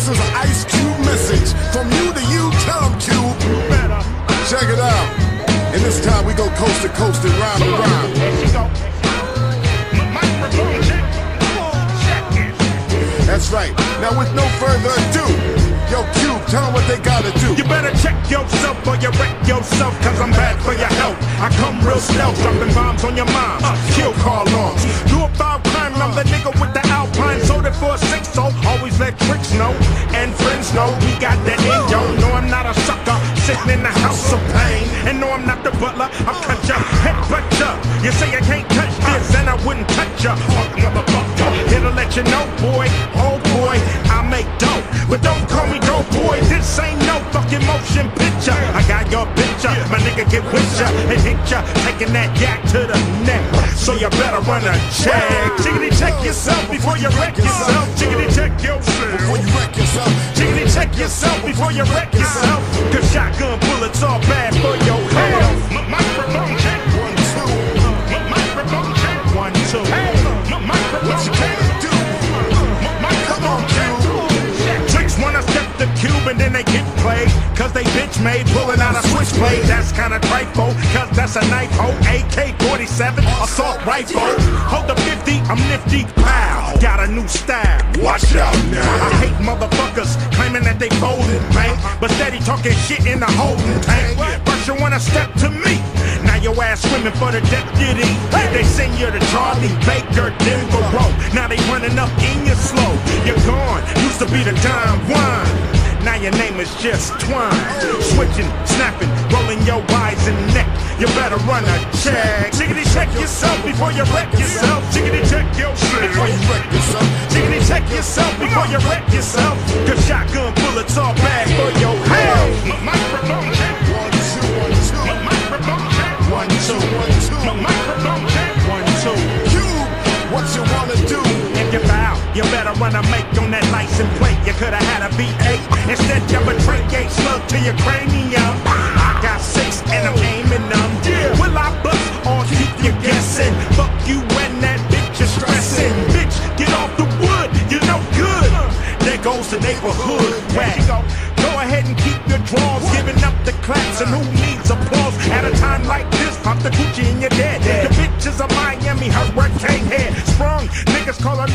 This is an Ice Cube message from you to you. Tell 'em, Cube. Check it out. And this time we go coast to coast and rhyme to rhyme. That's right. Now with no further ado, yo Cube, tell them what they gotta do. You better check yourself or you wreck yourself, cause I'm bad for your health. I come real stealth, dropping bombs on your mom. Kill call arms. Do a foul crime, I'm the nigga with the Alpine. Sold it for a 6-0. Always let tricks know and friends know we got that in. Yo, no, I'm not a sucker sitting in the house of pain. And no, I'm not the butler. I'll cut ya, head butt ya. You say you can't touch this, and I wouldn't touch ya. Motherfucker, here to let you know, boy. Oh boy, I make dope, but don't call me dope boy. This ain't no fucking motion picture. I got your picture, my nigga get with ya and hit ya, taking that yak to the neck. So you better run a check. Jiggity check yourself before you wreck yourself. Jiggity check yourself before you wreck yourself. Jiggity check yourself before you wreck yourself. Cause shotgun bullets are bad for your health. Microphone check 1 2. Microphone check 1 2. Hey, what you can't do? Wanna step the cube and then they get played, cause they bitch made pulling out a switchblade. That's kinda trifle, cause that's a knife hole. AK-47 assault rifle. Hold the 50, I'm nifty. Pow, got a new style. Watch out now. I hate motherfuckers claiming that they folded, man, but steady talking shit in the holding tank. First you wanna step to me, now your ass swimming for the deputy. They send you to Charlie Baker, Denver Road. Now they running up in you slow. You're gone, used to be the dime one. Now your name is just Twine. Switching, snapping, rolling your eyes and neck. You better run a check. Jiggity check yourself before you wreck yourself. Jiggity check yourself before you wreck yourself. Jiggity check yourself before you wreck yourself. Cause shotgun bullets are bad for your health. Microphone check 1 2 1 2. Microphone check 1 2 1 2. Microphone check 1 2. Cube, what you wanna do? If you foul, you better run a make on that license plate. You coulda had a V8 instead you betray gate slug to your cranium. I got 6 and I'm aiming them. Will I bust or keep you guessing? Fuck you and that bitch you're stressing. Bitch, get off the wood, you no good. There goes the neighborhood whack. Go ahead and keep your drawers, giving up the claps, and who needs applause at a time like this? Pop the Gucci and you're dead. The bitch is a Miami hurricane head. Sprung, niggas call her